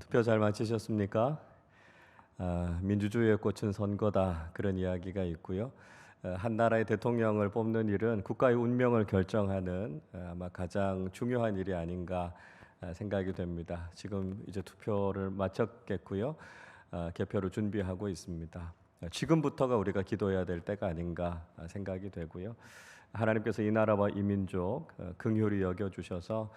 투표 잘 마치셨습니까? 민주주의의 꽃은 선거다 그런 이야기가 있고요. 한 나라의 대통령을 뽑는 일은 국가의 운명을 결정하는 아마 가장 중요한 일이 아닌가 생각이 됩니다. 지금 이제 투표를 마쳤겠고요. 개표를 준비하고 있습니다. 지금부터가 우리가 기도해야 될 때가 아닌가 생각이 되고요. 하나님께서 이 나라와 이 민족 긍휼히 여겨 주셔서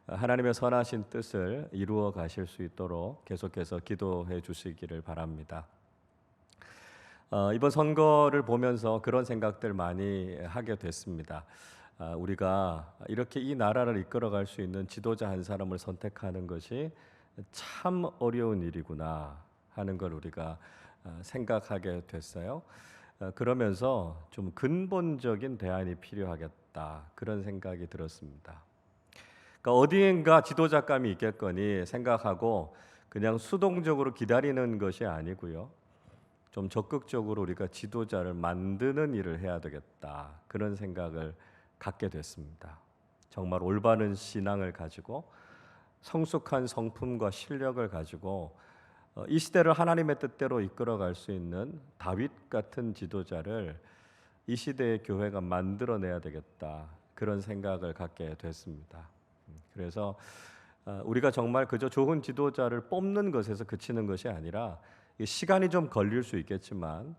하나님의 선하신 뜻을 이루어 가실 수 있도록 계속해서 기도해 주시기를 바랍니다. 이번 선거를 보면서 그런 생각들 많이 하게 됐습니다. 우리가 이렇게 이 나라를 이끌어갈 수 있는 지도자 한 사람을 선택하는 것이 참 어려운 일이구나 하는 걸 우리가 생각하게 됐어요. 그러면서 좀 근본적인 대안이 필요하겠다 그런 생각이 들었습니다. 그러니까 어디엔가 지도자감이 있겠거니 생각하고 그냥 수동적으로 기다리는 것이 아니고요. 좀 적극적으로 우리가 지도자를 만드는 일을 해야 되겠다. 그런 생각을 갖게 됐습니다. 정말 올바른 신앙을 가지고 성숙한 성품과 실력을 가지고 이 시대를 하나님의 뜻대로 이끌어갈 수 있는 다윗 같은 지도자를 이 시대의 교회가 만들어내야 되겠다. 그런 생각을 갖게 됐습니다. 그래서 우리가 정말 그저 좋은 지도자를 뽑는 것에서 그치는 것이 아니라 시간이 좀 걸릴 수 있겠지만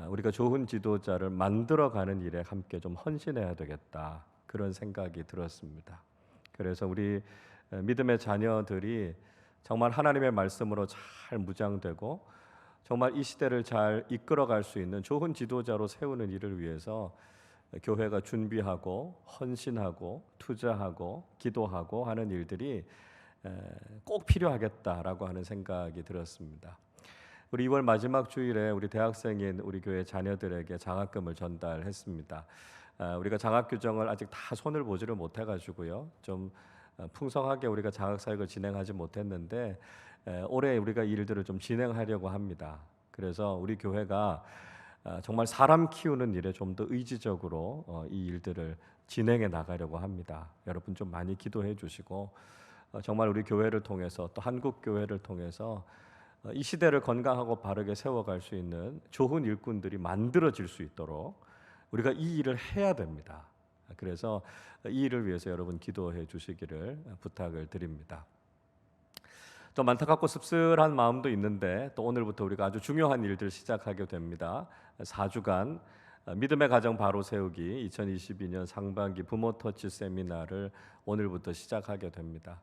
우리가 좋은 지도자를 만들어가는 일에 함께 좀 헌신해야 되겠다 그런 생각이 들었습니다. 그래서 우리 믿음의 자녀들이 정말 하나님의 말씀으로 잘 무장되고 정말 이 시대를 잘 이끌어갈 수 있는 좋은 지도자로 세우는 일을 위해서 교회가 준비하고 헌신하고 투자하고 기도하고 하는 일들이 꼭 필요하겠다라고 하는 생각이 들었습니다. 우리 2월 마지막 주일에 우리 대학생인 우리 교회 자녀들에게 장학금을 전달했습니다. 우리가 장학 규정을 아직 다 손을 보지를 못해가지고요. 좀 풍성하게 우리가 장학 사역을 진행하지 못했는데 올해 우리가 이 일들을 좀 진행하려고 합니다. 그래서 우리 교회가 정말 사람 키우는 일에 좀 더 의지적으로 이 일들을 진행해 나가려고 합니다. 여러분 좀 많이 기도해 주시고 정말 우리 교회를 통해서 또 한국 교회를 통해서 이 시대를 건강하고 바르게 세워갈 수 있는 좋은 일꾼들이 만들어질 수 있도록 우리가 이 일을 해야 됩니다. 그래서 이 일을 위해서 여러분 기도해 주시기를 부탁을 드립니다. 좀 안타깝고 씁쓸한 마음도 있는데 또 오늘부터 우리가 아주 중요한 일들 시작하게 됩니다. 4주간 믿음의 가정 바로 세우기 2022년 상반기 부모 터치 세미나를 오늘부터 시작하게 됩니다.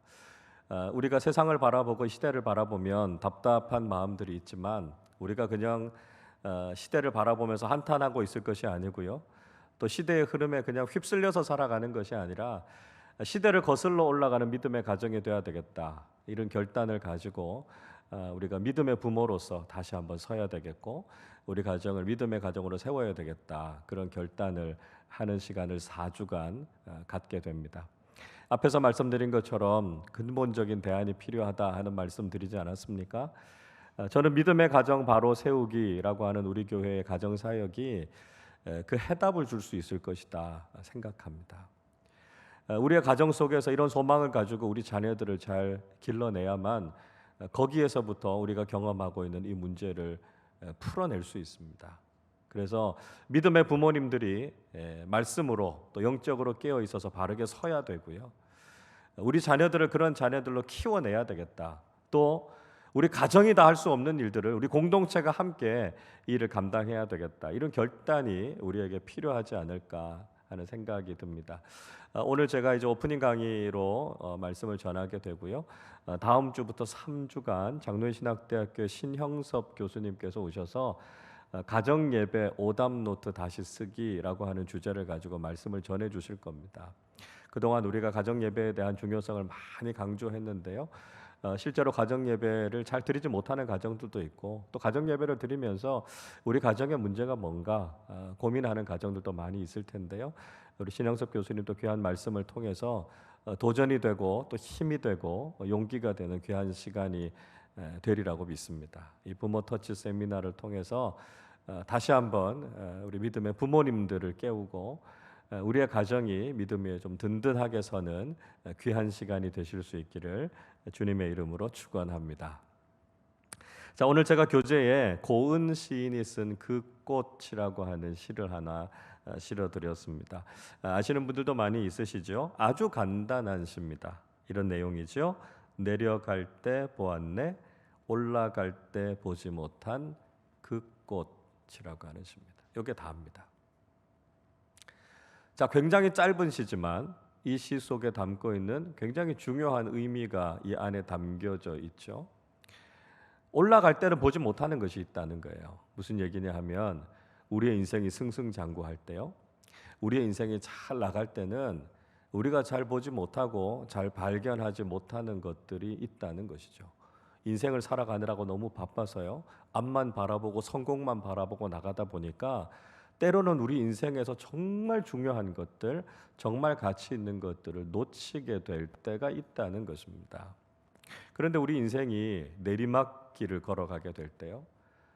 우리가 세상을 바라보고 시대를 바라보면 답답한 마음들이 있지만 우리가 그냥 시대를 바라보면서 한탄하고 있을 것이 아니고요. 또 시대의 흐름에 그냥 휩쓸려서 살아가는 것이 아니라 시대를 거슬러 올라가는 믿음의 가정이 되어야 되겠다. 이런 결단을 가지고 우리가 믿음의 부모로서 다시 한번 서야 되겠고 우리 가정을 믿음의 가정으로 세워야 되겠다. 그런 결단을 하는 시간을 4주간 갖게 됩니다. 앞에서 말씀드린 것처럼 근본적인 대안이 필요하다 하는 말씀 드리지 않았습니까? 저는 믿음의 가정 바로 세우기라고 하는 우리 교회의 가정 사역이 그 해답을 줄 수 있을 것이다 생각합니다. 우리의 가정 속에서 이런 소망을 가지고 우리 자녀들을 잘 길러내야만 거기에서부터 우리가 경험하고 있는 이 문제를 풀어낼 수 있습니다. 그래서 믿음의 부모님들이 말씀으로 또 영적으로 깨어 있어서 바르게 서야 되고요. 우리 자녀들을 그런 자녀들로 키워내야 되겠다. 또 우리 가정이 다 할 수 없는 일들을 우리 공동체가 함께 이 일을 감당해야 되겠다. 이런 결단이 우리에게 필요하지 않을까 하는 생각이 듭니다. 오늘 제가 이제 오프닝 강의로 말씀을 전하게 되고요. 다음 주부터 3주간 장로신학대학교 신형섭 교수님께서 오셔서 가정 예배 오답 노트 다시 쓰기라고 하는 주제를 가지고 말씀을 전해 주실 겁니다. 그동안 우리가 가정 예배에 대한 중요성을 많이 강조했는데요. 실제로 가정 예배를 잘 드리지 못하는 가정들도 있고 또 가정 예배를 드리면서 우리 가정의 문제가 뭔가 고민하는 가정들도 많이 있을 텐데요. 우리 신영섭 교수님도 귀한 말씀을 통해서 도전이 되고 또 힘이 되고 용기가 되는 귀한 시간이 되리라고 믿습니다. 이 부모 터치 세미나를 통해서 다시 한번 우리 믿음의 부모님들을 깨우고 우리의 가정이 믿음에 좀 든든하게 서는 귀한 시간이 되실 수 있기를 주님의 이름으로 축원합니다. 자, 오늘 제가 교재에 고은 시인이 쓴 그 꽃이라고 하는 시를 하나 실어드렸습니다. 아시는 분들도 많이 있으시죠? 아주 간단한 시입니다. 이런 내용이죠. 내려갈 때 보았네, 올라갈 때 보지 못한 그 꽃이라고 하는 시입니다. 이게 다입니다. 자, 굉장히 짧은 시지만 이 시 속에 담고 있는 굉장히 중요한 의미가 이 안에 담겨져 있죠. 올라갈 때는 보지 못하는 것이 있다는 거예요. 무슨 얘기냐 하면 우리의 인생이 승승장구할 때요, 우리의 인생이 잘 나갈 때는 우리가 잘 보지 못하고 잘 발견하지 못하는 것들이 있다는 것이죠. 인생을 살아가느라고 너무 바빠서요, 앞만 바라보고 성공만 바라보고 나가다 보니까 때로는 우리 인생에서 정말 중요한 것들, 정말 가치 있는 것들을 놓치게 될 때가 있다는 것입니다. 그런데 우리 인생이 내리막길을 걸어가게 될 때요,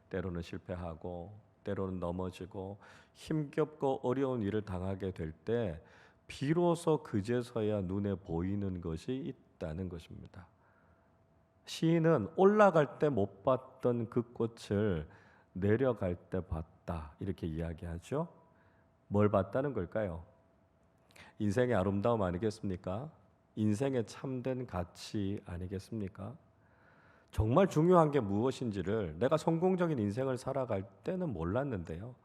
때로는 실패하고 때로는 넘어지고 힘겹고 어려운 일을 당하게 될 때 비로소 그제서야 눈에 보이는 것이 있다는 것입니다. 시인은 올라갈 때 못 봤던 그 꽃을 내려갈 때 봤다, 이렇게 이야기하죠. 뭘 봤다는 걸까요? 인생의 아름다움 아니겠습니까? 인생의 참된 가치 아니겠습니까? 정말 중요한 게 무엇인지를 내가 성공적인 인생을 살아갈 때는 몰랐는데요,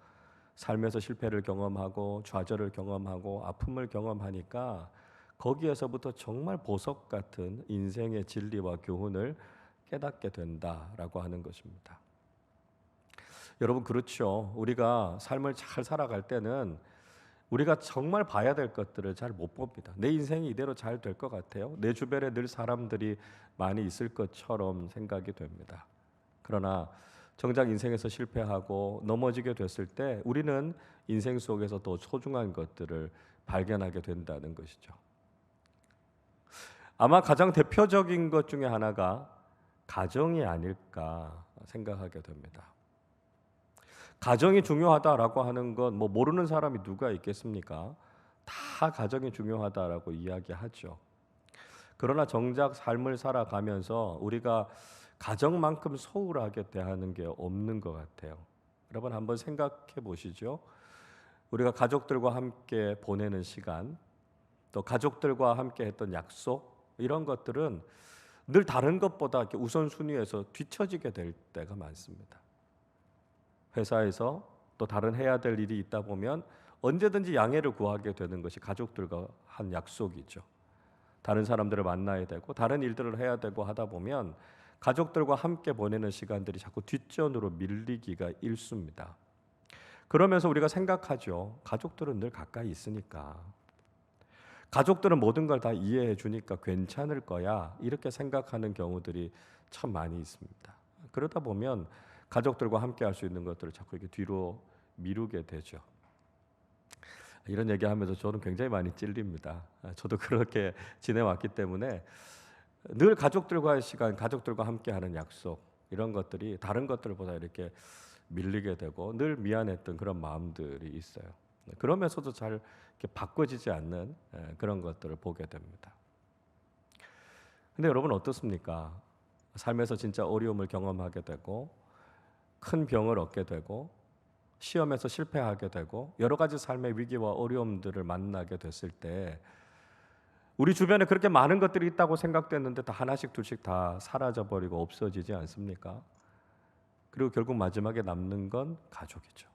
삶에서 실패를 경험하고 좌절을 경험하고 아픔을 경험하니까 거기에서부터 정말 보석 같은 인생의 진리와 교훈을 깨닫게 된다라고 하는 것입니다. 여러분, 그렇죠. 우리가 삶을 잘 살아갈 때는 우리가 정말 봐야 될 것들을 잘 못 봅니다. 내 인생이 이대로 잘 될 것 같아요. 내 주변에 늘 사람들이 많이 있을 것처럼 생각이 됩니다. 그러나 정작 인생에서 실패하고 넘어지게 됐을 때 우리는 인생 속에서 더 소중한 것들을 발견하게 된다는 것이죠. 아마 가장 대표적인 것 중에 하나가 가정이 아닐까 생각하게 됩니다. 가정이 중요하다라고 하는 건 뭐 모르는 사람이 누가 있겠습니까? 다 가정이 중요하다라고 이야기하죠. 그러나 정작 삶을 살아가면서 우리가 가정만큼 소홀하게 대하는 게 없는 것 같아요. 여러분, 한번 생각해 보시죠. 우리가 가족들과 함께 보내는 시간, 또 가족들과 함께 했던 약속, 이런 것들은 늘 다른 것보다 이렇게 우선순위에서 뒤처지게 될 때가 많습니다. 회사에서 또 다른 해야 될 일이 있다 보면 언제든지 양해를 구하게 되는 것이 가족들과 한 약속이죠. 다른 사람들을 만나야 되고 다른 일들을 해야 되고 하다 보면 가족들과 함께 보내는 시간들이 자꾸 뒷전으로 밀리기가 일쑤입니다. 그러면서 우리가 생각하죠. 가족들은 늘 가까이 있으니까, 가족들은 모든 걸 다 이해해 주니까 괜찮을 거야, 이렇게 생각하는 경우들이 참 많이 있습니다. 그러다 보면 가족들과 함께 할 수 있는 것들을 자꾸 이렇게 뒤로 미루게 되죠. 이런 얘기하면서 저는 굉장히 많이 찔립니다. 저도 그렇게 지내왔기 때문에 늘 가족들과의 시간, 가족들과 함께하는 약속, 이런 것들이 다른 것들보다 이렇게 밀리게 되고 늘 미안했던 그런 마음들이 있어요. 그러면서도 잘 이렇게 바꿔지지 않는 그런 것들을 보게 됩니다. 근데 여러분, 어떻습니까? 삶에서 진짜 어려움을 경험하게 되고 큰 병을 얻게 되고 시험에서 실패하게 되고 여러 가지 삶의 위기와 어려움들을 만나게 됐을 때 우리 주변에 그렇게 많은 것들이 있다고 생각됐는데 다 하나씩 둘씩 다 사라져버리고 없어지지 않습니까? 그리고 결국 마지막에 남는 건 가족이죠.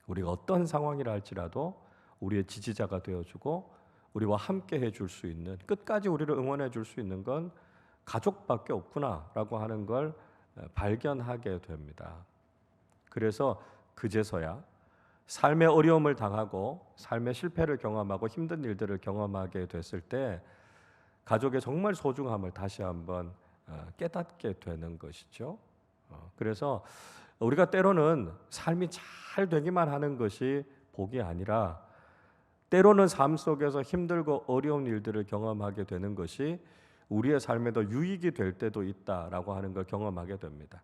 우리가 어떤 상황이라 할지라도 우리의 지지자가 되어주고 우리와 함께 해줄 수 있는, 끝까지 우리를 응원해 줄 수 있는 건 가족밖에 없구나라고 하는 걸 발견하게 됩니다. 그래서 그제서야 삶의 어려움을 당하고 삶의 실패를 경험하고 힘든 일들을 경험하게 됐을 때 가족의 정말 소중함을 다시 한번 깨닫게 되는 것이죠. 그래서 우리가 때로는 삶이 잘 되기만 하는 것이 복이 아니라 때로는 삶 속에서 힘들고 어려운 일들을 경험하게 되는 것이 우리의 삶에 더 유익이 될 때도 있다라고 하는 걸 경험하게 됩니다.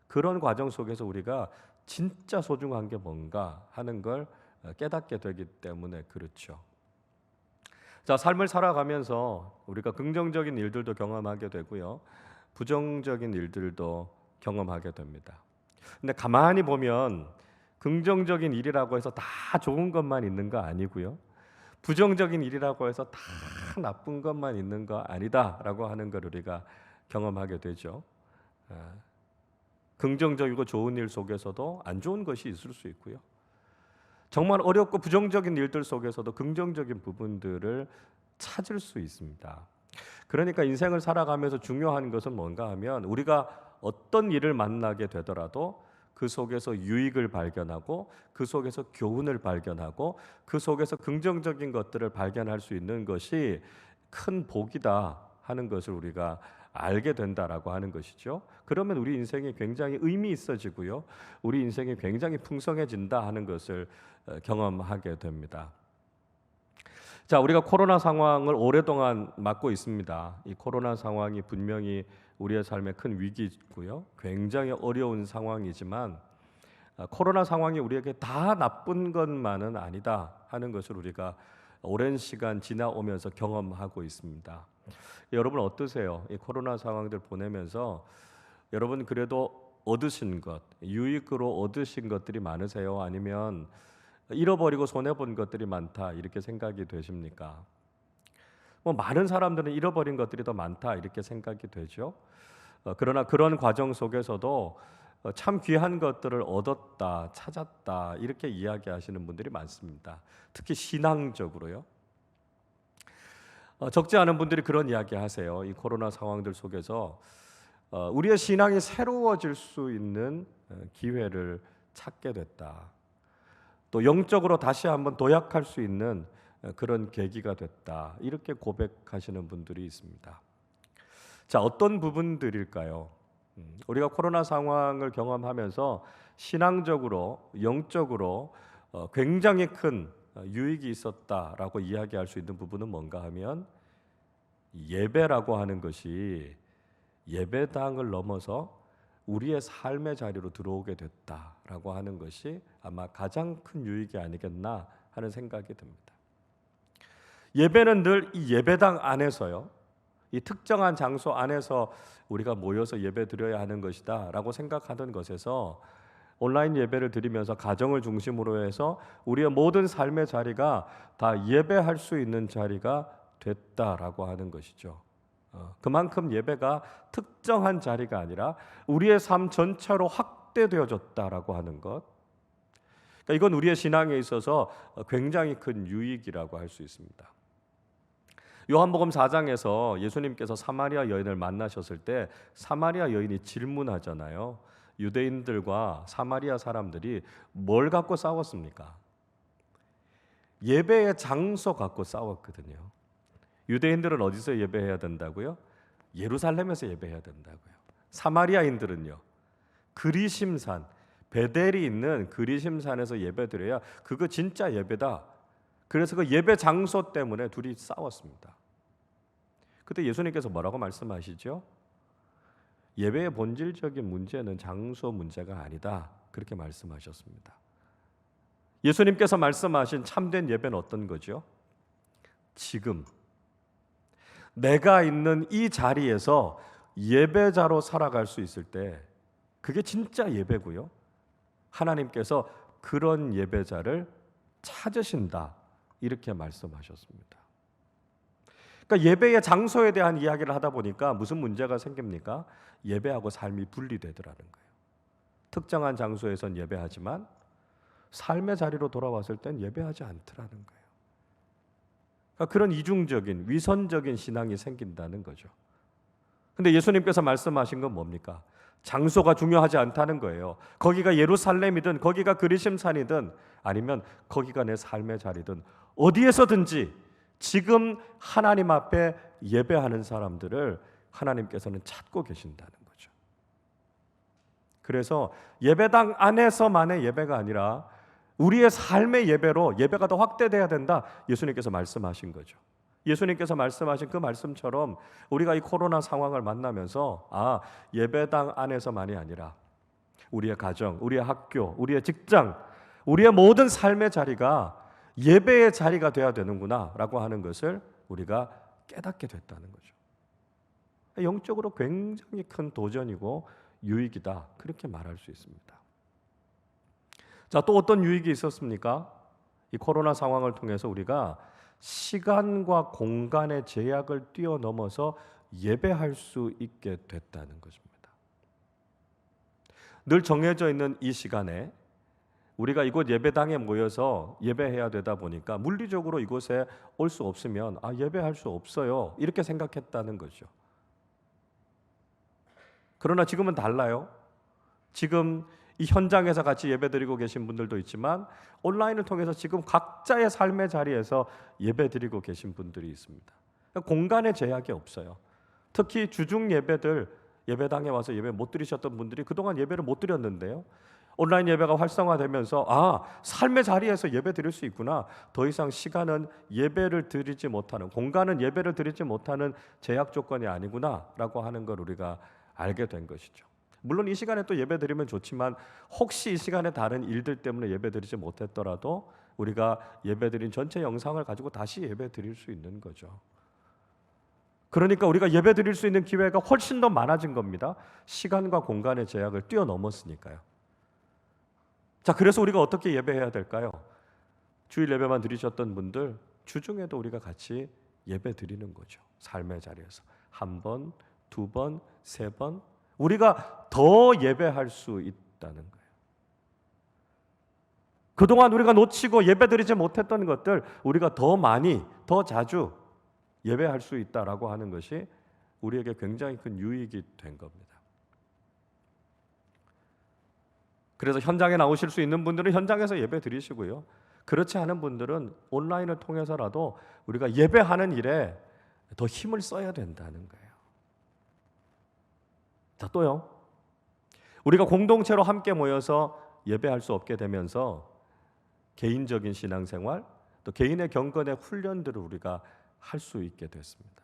그런 과정 속에서 우리가 진짜 소중한 게 뭔가 하는 걸 깨닫게 되기 때문에 그렇죠. 자, 삶을 살아가면서 우리가 긍정적인 일들도 경험하게 되고요, 부정적인 일들도 경험하게 됩니다. 근데 가만히 보면 긍정적인 일이라고 해서 다 좋은 것만 있는 거 아니고요, 부정적인 일이라고 해서 다 나쁜 것만 있는 거 아니다라고 하는 걸 우리가 경험하게 되죠. 긍정적이고 좋은 일 속에서도 안 좋은 것이 있을 수 있고요, 정말 어렵고 부정적인 일들 속에서도 긍정적인 부분들을 찾을 수 있습니다. 그러니까 인생을 살아가면서 중요한 것은 뭔가 하면 우리가 어떤 일을 만나게 되더라도 그 속에서 유익을 발견하고 그 속에서 교훈을 발견하고 그 속에서 긍정적인 것들을 발견할 수 있는 것이 큰 복이다 하는 것을 우리가 알게 된다라고 하는 것이죠. 그러면 우리 인생이 굉장히 의미 있어지고요, 우리 인생이 굉장히 풍성해진다 하는 것을 경험하게 됩니다. 자, 우리가 코로나 상황을 오랫동안 맞고 있습니다. 이 코로나 상황이 분명히 우리의 삶에 큰 위기고요, 굉장히 어려운 상황이지만 코로나 상황이 우리에게 다 나쁜 것만은 아니다 하는 것을 우리가 오랜 시간 지나오면서 경험하고 있습니다. 여러분 어떠세요? 이 코로나 상황들 보내면서 여러분 그래도 얻으신 것, 유익으로 얻으신 것들이 많으세요? 아니면 잃어버리고 손해본 것들이 많다 이렇게 생각이 되십니까? 많은 사람들은 잃어버린 것들이 더 많다 이렇게 생각이 되죠. 그러나 그런 과정 속에서도 참 귀한 것들을 얻었다, 찾았다 이렇게 이야기하시는 분들이 많습니다. 특히 신앙적으로요. 적지 않은 분들이 그런 이야기 하세요. 이 코로나 상황들 속에서 우리의 신앙이 새로워질 수 있는 기회를 찾게 됐다. 또 영적으로 다시 한번 도약할 수 있는 그런 계기가 됐다. 이렇게 고백하시는 분들이 있습니다. 자, 어떤 부분들일까요? 우리가 코로나 상황을 경험하면서 신앙적으로, 영적으로 굉장히 큰 유익이 있었다라고 이야기할 수 있는 부분은 뭔가 하면 예배라고 하는 것이 예배당을 넘어서 우리의 삶의 자리로 들어오게 됐다라고 하는 것이 아마 가장 큰 유익이 아니겠나 하는 생각이 듭니다. 예배는 늘 이 예배당 안에서요, 이 특정한 장소 안에서 우리가 모여서 예배 드려야 하는 것이다라고 생각하던 것에서 온라인 예배를 드리면서 가정을 중심으로 해서 우리의 모든 삶의 자리가 다 예배할 수 있는 자리가 됐다라고 하는 것이죠. 그만큼 예배가 특정한 자리가 아니라 우리의 삶 전체로 확대되어졌다라고 하는 것. 그러니까 이건 우리의 신앙에 있어서 굉장히 큰 유익이라고 할 수 있습니다. 요한복음 4장에서 예수님께서 사마리아 여인을 만나셨을 때 사마리아 여인이 질문하잖아요. 유대인들과 사마리아 사람들이 뭘 갖고 싸웠습니까? 예배의 장소 갖고 싸웠거든요. 유대인들은 어디서 예배해야 된다고요? 예루살렘에서 예배해야 된다고요. 사마리아인들은요, 그리심산, 베델이 있는 그리심산에서 예배드려야 그거 진짜 예배다. 그래서 그 예배 장소 때문에 둘이 싸웠습니다. 그때 예수님께서 뭐라고 말씀하시죠? 예배의 본질적인 문제는 장소 문제가 아니다. 그렇게 말씀하셨습니다. 예수님께서 말씀하신 참된 예배는 어떤 거죠? 지금 내가 있는 이 자리에서 예배자로 살아갈 수 있을 때 그게 진짜 예배고요, 하나님께서 그런 예배자를 찾으신다 이렇게 말씀하셨습니다. 그러니까 예배의 장소에 대한 이야기를 하다 보니까 무슨 문제가 생깁니까? 예배하고 삶이 분리되더라는 거예요. 특정한 장소에선 예배하지만 삶의 자리로 돌아왔을 땐 예배하지 않더라는 거예요. 그러니까 그런 이중적인 위선적인 신앙이 생긴다는 거죠. 근데 예수님께서 말씀하신 건 뭡니까? 장소가 중요하지 않다는 거예요. 거기가 예루살렘이든 거기가 그리심산이든 아니면 거기가 내 삶의 자리든 어디에서든지 지금 하나님 앞에 예배하는 사람들을 하나님께서는 찾고 계신다는 거죠. 그래서 예배당 안에서만의 예배가 아니라 우리의 삶의 예배로 예배가 더 확대돼야 된다, 예수님께서 말씀하신 거죠. 예수님께서 말씀하신 그 말씀처럼 우리가 이 코로나 상황을 만나면서 예배당 안에서만이 아니라 우리의 가정, 우리의 학교, 우리의 직장, 우리의 모든 삶의 자리가 예배의 자리가 되어야 되는구나 라고 하는 것을 우리가 깨닫게 됐다는 거죠. 영적으로 굉장히 큰 도전이고 유익이다, 그렇게 말할 수 있습니다. 자, 또 어떤 유익이 있었습니까? 이 코로나 상황을 통해서 우리가 시간과 공간의 제약을 뛰어넘어서 예배할 수 있게 됐다는 것입니다. 늘 정해져 있는 이 시간에 우리가 이곳 예배당에 모여서 예배해야 되다 보니까 물리적으로 이곳에 올 수 없으면 예배할 수 없어요, 이렇게 생각했다는 거죠. 그러나 지금은 달라요. 지금 이 현장에서 같이 예배드리고 계신 분들도 있지만 온라인을 통해서 지금 각자의 삶의 자리에서 예배드리고 계신 분들이 있습니다. 공간의 제약이 없어요. 특히 주중 예배들, 예배당에 와서 예배 못 드리셨던 분들이 그동안 예배를 못 드렸는데요, 온라인 예배가 활성화되면서 삶의 자리에서 예배 드릴 수 있구나, 더 이상 시간은 예배를 드리지 못하는, 공간은 예배를 드리지 못하는 제약 조건이 아니구나 라고 하는 걸 우리가 알게 된 것이죠. 물론 이 시간에 또 예배 드리면 좋지만 혹시 이 시간에 다른 일들 때문에 예배 드리지 못했더라도 우리가 예배 드린 전체 영상을 가지고 다시 예배 드릴 수 있는 거죠. 그러니까 우리가 예배 드릴 수 있는 기회가 훨씬 더 많아진 겁니다. 시간과 공간의 제약을 뛰어넘었으니까요. 자, 그래서 우리가 어떻게 예배해야 될까요? 주일 예배만 드리셨던 분들, 주중에도 우리가 같이 예배 드리는 거죠. 삶의 자리에서 한 번, 두 번, 세 번, 우리가 더 예배할 수 있다는 거예요. 그동안 우리가 놓치고 예배드리지 못했던 것들 우리가 더 많이, 더 자주 예배할 수 있다라고 하는 것이 우리에게 굉장히 큰 유익이 된 겁니다. 그래서 현장에 나오실 수 있는 분들은 현장에서 예배 드리시고요, 그렇지 않은 분들은 온라인을 통해서라도 우리가 예배하는 일에 더 힘을 써야 된다는 거예요. 자, 또요, 우리가 공동체로 함께 모여서 예배할 수 없게 되면서 개인적인 신앙생활, 또 개인의 경건의 훈련들을 우리가 할 수 있게 됐습니다.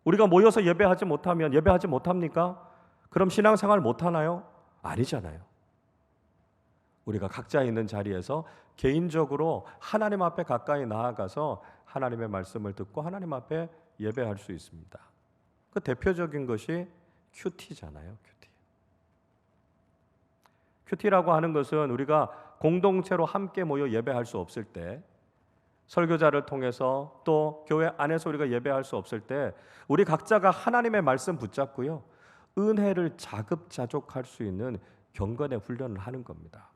우리가 모여서 예배하지 못하면 예배하지 못합니까? 그럼 신앙생활 못하나요? 아니잖아요. 우리가 각자 있는 자리에서 개인적으로 하나님 앞에 가까이 나아가서 하나님의 말씀을 듣고 하나님 앞에 예배할 수 있습니다. 그 대표적인 것이 큐티잖아요. 큐티라고 하는 것은 우리가 공동체로 함께 모여 예배할 수 없을 때, 설교자를 통해서 또 교회 안에서 우리가 예배할 수 없을 때 우리 각자가 하나님의 말씀 붙잡고요, 은혜를 자급자족할 수 있는 경건의 훈련을 하는 겁니다.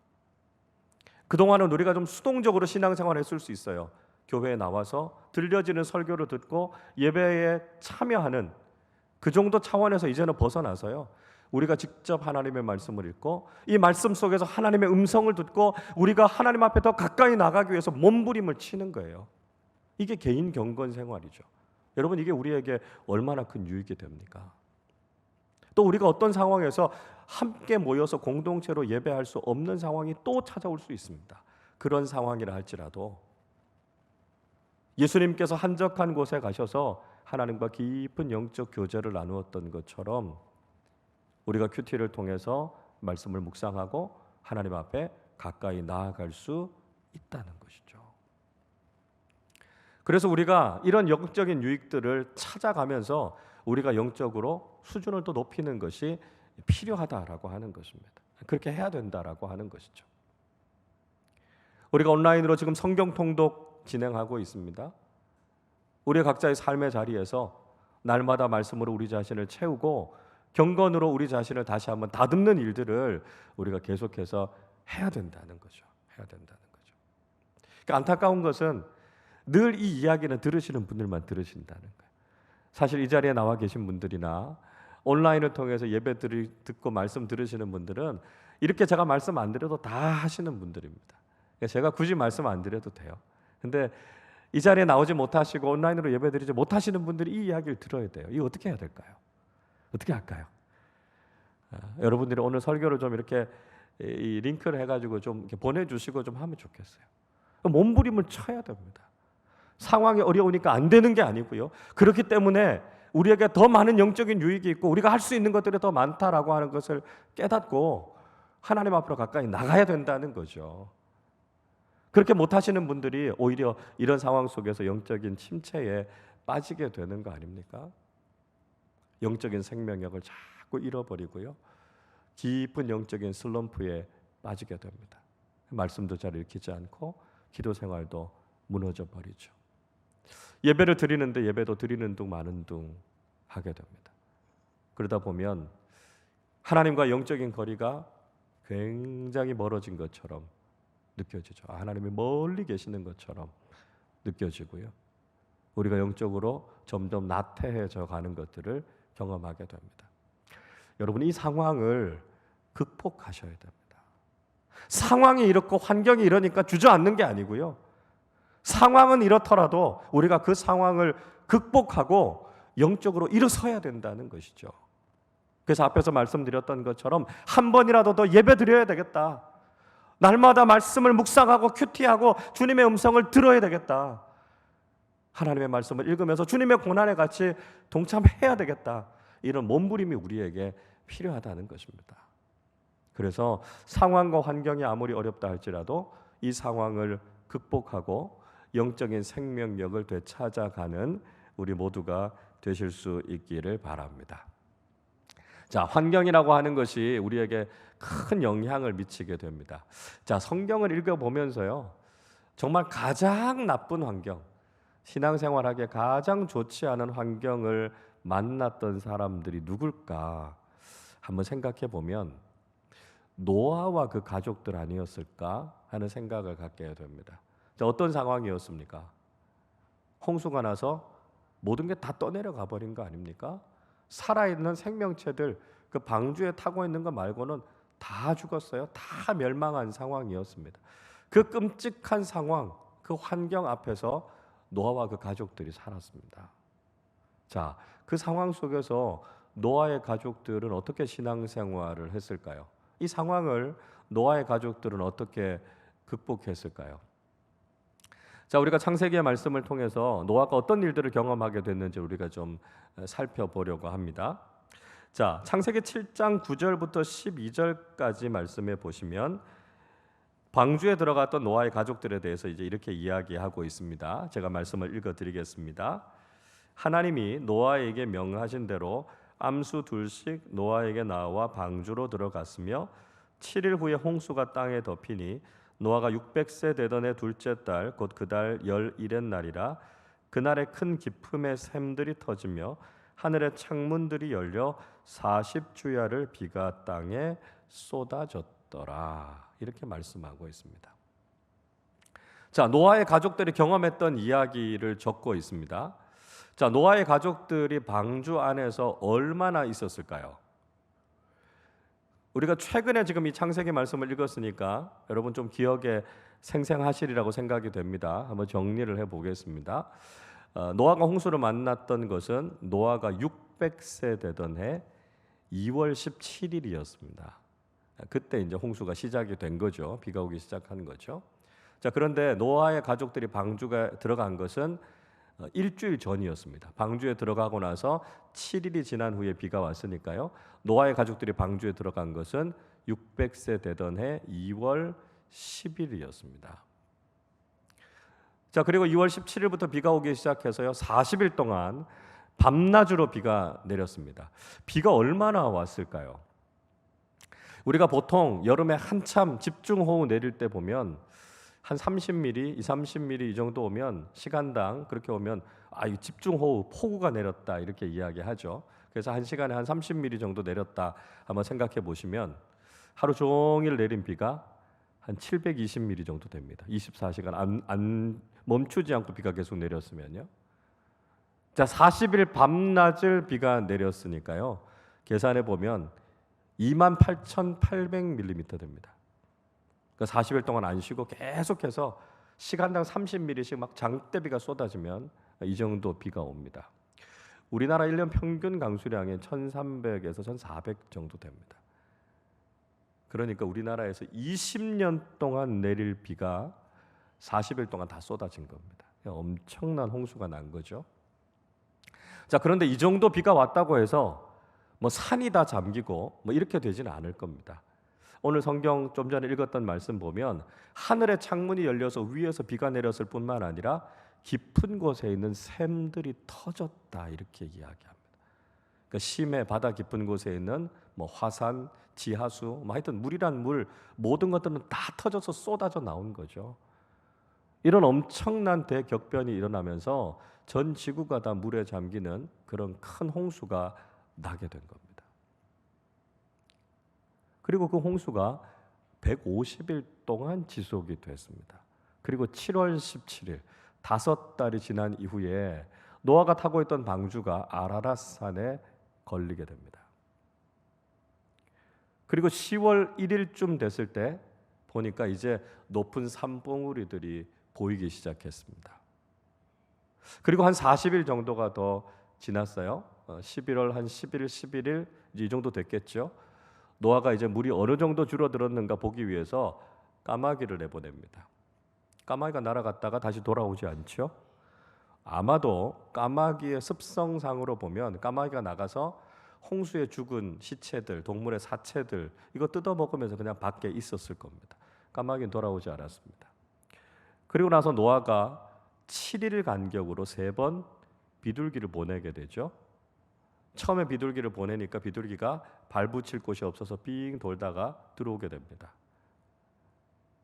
그동안은 우리가 좀 수동적으로 신앙생활을 했을 수 있어요. 교회에 나와서 들려지는 설교를 듣고 예배에 참여하는 그 정도 차원에서 이제는 벗어나서요, 우리가 직접 하나님의 말씀을 읽고 이 말씀 속에서 하나님의 음성을 듣고 우리가 하나님 앞에 더 가까이 나가기 위해서 몸부림을 치는 거예요. 이게 개인 경건 생활이죠. 여러분, 이게 우리에게 얼마나 큰 유익이 됩니까? 또 우리가 어떤 상황에서 함께 모여서 공동체로 예배할 수 없는 상황이 또 찾아올 수 있습니다. 그런 상황이라 할지라도 예수님께서 한적한 곳에 가셔서 하나님과 깊은 영적 교제를 나누었던 것처럼 우리가 큐티를 통해서 말씀을 묵상하고 하나님 앞에 가까이 나아갈 수 있다는 것이죠. 그래서 우리가 이런 영적인 유익들을 찾아가면서 우리가 영적으로 수준을 또 높이는 것이 필요하다라고 하는 것입니다. 그렇게 해야 된다라고 하는 것이죠. 우리가 온라인으로 지금 성경 통독 진행하고 있습니다. 우리 각자의 삶의 자리에서 날마다 말씀으로 우리 자신을 채우고 경건으로 우리 자신을 다시 한번 다듬는 일들을 우리가 계속해서 해야 된다는 거죠. 그러니까 안타까운 것은 늘 이 이야기는 들으시는 분들만 들으신다는 거예요. 사실 이 자리에 나와 계신 분들이나 온라인을 통해서 예배 듣고 말씀 들으시는 분들은 이렇게 제가 말씀 안 드려도 다 하시는 분들입니다. 그러니까 제가 굳이 말씀 안 드려도 돼요. 근데 이 자리에 나오지 못하시고 온라인으로 예배 드리지 못하시는 분들이 이 이야기를 들어야 돼요. 이거 어떻게 해야 될까요? 어떻게 할까요? 여러분들이 오늘 설교를 좀 이렇게 이 링크를 해가지고 좀 이렇게 보내주시고 좀 하면 좋겠어요. 몸부림을 쳐야 됩니다. 상황이 어려우니까 안 되는 게 아니고요. 그렇기 때문에 우리에게 더 많은 영적인 유익이 있고 우리가 할 수 있는 것들이 더 많다라고 하는 것을 깨닫고 하나님 앞으로 가까이 나가야 된다는 거죠. 그렇게 못하시는 분들이 오히려 이런 상황 속에서 영적인 침체에 빠지게 되는 거 아닙니까? 영적인 생명력을 자꾸 잃어버리고요, 깊은 영적인 슬럼프에 빠지게 됩니다. 말씀도 잘 읽히지 않고 기도 생활도 무너져 버리죠. 예배를 드리는데 예배도 드리는 둥 마는 둥 하게 됩니다. 그러다 보면 하나님과 영적인 거리가 굉장히 멀어진 것처럼 느껴지죠. 하나님이 멀리 계시는 것처럼 느껴지고요, 우리가 영적으로 점점 나태해져 가는 것들을 경험하게 됩니다. 여러분, 이 상황을 극복하셔야 됩니다. 상황이 이렇고 환경이 이러니까 주저앉는 게 아니고요, 상황은 이렇더라도 우리가 그 상황을 극복하고 영적으로 일어서야 된다는 것이죠. 그래서 앞에서 말씀드렸던 것처럼 한 번이라도 더 예배 드려야 되겠다. 날마다 말씀을 묵상하고 큐티하고 주님의 음성을 들어야 되겠다. 하나님의 말씀을 읽으면서 주님의 고난에 같이 동참해야 되겠다. 이런 몸부림이 우리에게 필요하다는 것입니다. 그래서 상황과 환경이 아무리 어렵다 할지라도 이 상황을 극복하고 영적인 생명력을 되찾아가는 우리 모두가 되실 수 있기를 바랍니다. 자, 환경이라고 하는 것이 우리에게 큰 영향을 미치게 됩니다. 자, 성경을 읽어보면서요, 정말 가장 나쁜 환경, 신앙생활하기에 가장 좋지 않은 환경을 만났던 사람들이 누굴까 한번 생각해 보면 노아와 그 가족들 아니었을까 하는 생각을 갖게 됩니다. 자, 어떤 상황이었습니까? 홍수가 나서 모든 게 다 떠내려가 버린 거 아닙니까? 살아있는 생명체들, 그 방주에 타고 있는 거 말고는 다 죽었어요. 다 멸망한 상황이었습니다. 그 끔찍한 상황, 그 환경 앞에서 노아와 그 가족들이 살았습니다. 자, 그 상황 속에서 노아의 가족들은 어떻게 신앙생활을 했을까요? 이 상황을 노아의 가족들은 어떻게 극복했을까요? 자, 우리가 창세기의 말씀을 통해서 노아가 어떤 일들을 경험하게 됐는지 우리가 좀 살펴보려고 합니다. 자, 창세기 7장 9절부터 12절까지 말씀해 보시면 방주에 들어갔던 노아의 가족들에 대해서 이제 이렇게 이야기하고 있습니다. 제가 말씀을 읽어드리겠습니다. 하나님이 노아에게 명하신 대로 암수 둘씩 노아에게 나와 방주로 들어갔으며 7일 후에 홍수가 땅에 덮이니 노아가 600세 되던 해 둘째 달 곧 그 달 11의 날이라. 그날에 큰 기품의 샘들이 터지며 하늘의 창문들이 열려 40주야를 비가 땅에 쏟아졌더라. 이렇게 말씀하고 있습니다. 자, 노아의 가족들이 경험했던 이야기를 적고 있습니다. 자, 노아의 가족들이 방주 안에서 얼마나 있었을까요? 우리가 최근에 지금 이 창세기 말씀을 읽었으니까 여러분 좀 기억에 생생하시리라고 생각이 됩니다. 한번 정리를 해보겠습니다. 노아가 홍수를 만났던 것은 노아가 600세 되던 해 2월 17일이었습니다. 그때 이제 홍수가 시작이 된 거죠. 비가 오기 시작한 거죠. 자, 그런데 노아의 가족들이 방주에 들어간 것은 일주일 전이었습니다. 방주에 들어가고 나서 7일이 지난 후에 비가 왔으니까요. 노아의 가족들이 방주에 들어간 것은 600세 되던 해 2월 10일이었습니다. 자, 그리고 2월 17일부터 비가 오기 시작해서요. 40일 동안 밤낮으로 비가 내렸습니다. 비가 얼마나 왔을까요? 우리가 보통 여름에 한참 집중호우 내릴 때 보면 한 30mm, 30mm 이 정도 오면 시간당 그렇게 오면 이 집중호우 폭우가 내렸다 이렇게 이야기하죠. 그래서 한 시간에 한 30mm 정도 내렸다 한번 생각해 보시면 하루 종일 내린 비가 한 720mm 정도 됩니다. 24시간 안 멈추지 않고 비가 계속 내렸으면요. 자, 40일 밤낮을 비가 내렸으니까요. 계산해 보면 28,800mm 됩니다. 그러니까 40일 동안 안 쉬고 계속해서 시간당 30mm씩 막 장대비가 쏟아지면 이 정도 비가 옵니다. 우리나라 1년 평균 강수량이 1,300에서 1,400 정도 됩니다. 그러니까 우리나라에서 20년 동안 내릴 비가 40일 동안 다 쏟아진 겁니다. 엄청난 홍수가 난 거죠. 자, 그런데 이 정도 비가 왔다고 해서 뭐 산이 다 잠기고 뭐 이렇게 되지는 않을 겁니다. 오늘 성경 좀 전에 읽었던 말씀 보면 하늘의 창문이 열려서 위에서 비가 내렸을 뿐만 아니라 깊은 곳에 있는 샘들이 터졌다 이렇게 이야기합니다. 그러니까 심해 바다 깊은 곳에 있는 뭐 화산, 지하수, 뭐 하여튼 물이란 물 모든 것들은 다 터져서 쏟아져 나온 거죠. 이런 엄청난 대격변이 일어나면서 전 지구가 다 물에 잠기는 그런 큰 홍수가 나게 된 겁니다. 그리고 그 홍수가 150일 동안 지속이 됐습니다. 그리고 7월 17일 5달이 지난 이후에 노아가 타고 있던 방주가 아라랏산에 걸리게 됩니다. 그리고 10월 1일쯤 됐을 때 보니까 이제 높은 산봉우리들이 보이기 시작했습니다. 그리고 한 40일 정도가 더 지났어요. 11월 한 11일, 11일 이 정도 됐겠죠. 노아가 이제 물이 어느 정도 줄어들었는가 보기 위해서 까마귀를 내보냅니다. 까마귀가 날아갔다가 다시 돌아오지 않죠. 아마도 까마귀의 습성상으로 보면 까마귀가 나가서 홍수에 죽은 시체들, 동물의 사체들 이거 뜯어먹으면서 그냥 밖에 있었을 겁니다. 까마귀는 돌아오지 않았습니다. 그리고 나서 노아가 7일 간격으로 3번 비둘기를 보내게 되죠. 처음에 비둘기를 보내니까 비둘기가 발붙일 곳이 없어서 빙 돌다가 들어오게 됩니다.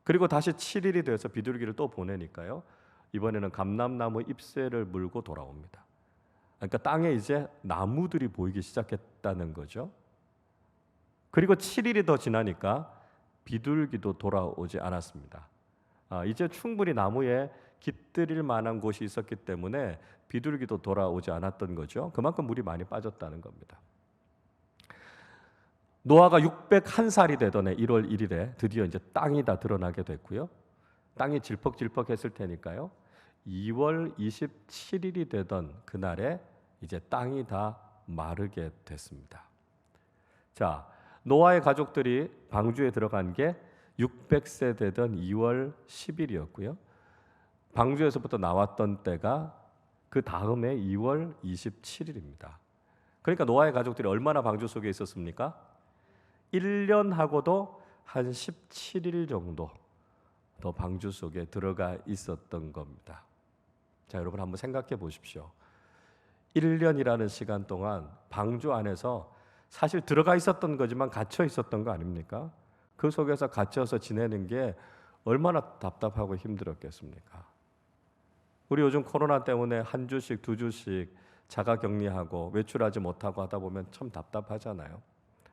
그리고 다시 7일이 돼서 비둘기를 또 보내니까요. 이번에는 감람나무 잎새를 물고 돌아옵니다. 그러니까 땅에 이제 나무들이 보이기 시작했다는 거죠. 그리고 7일이 더 지나니까 비둘기도 돌아오지 않았습니다. 이제 충분히 나무에 깃들일 만한 곳이 있었기 때문에 비둘기도 돌아오지 않았던 거죠. 그만큼 물이 많이 빠졌다는 겁니다. 노아가 601살이 되던 해 1월 1일에 드디어 이제 땅이 다 드러나게 됐고요. 땅이 질퍽질퍽했을 테니까요. 2월 27일이 되던 그날에 이제 땅이 다 마르게 됐습니다. 자, 노아의 가족들이 방주에 들어간 게 600세 되던 2월 10일이었고요. 방주에서부터 나왔던 때가 그 다음에 2월 27일입니다. 그러니까 노아의 가족들이 얼마나 방주 속에 있었습니까? 1년하고도 한 17일 정도 더 방주 속에 들어가 있었던 겁니다. 자, 여러분 한번 생각해 보십시오. 1년이라는 시간 동안 방주 안에서 사실 들어가 있었던 거지만 갇혀 있었던 거 아닙니까? 그 속에서 갇혀서 지내는 게 얼마나 답답하고 힘들었겠습니까? 우리 요즘 코로나 때문에 한 주씩 두 주씩 자가 격리하고 외출하지 못하고 하다 보면 참 답답하잖아요.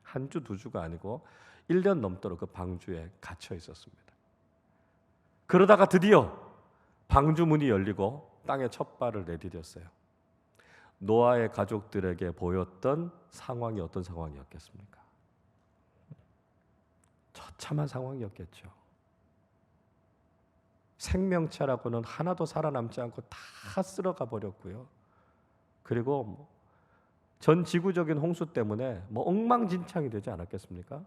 한 주 두 주가 아니고 1년 넘도록 그 방주에 갇혀 있었습니다. 그러다가 드디어 방주 문이 열리고 땅에 첫 발을 내디뎠어요. 노아의 가족들에게 보였던 상황이 어떤 상황이었겠습니까? 처참한 상황이었겠죠. 생명체라고는 하나도 살아남지 않고 다 쓸어가 버렸고요. 그리고 전 지구적인 홍수 때문에 엉망진창이 되지 않았겠습니까?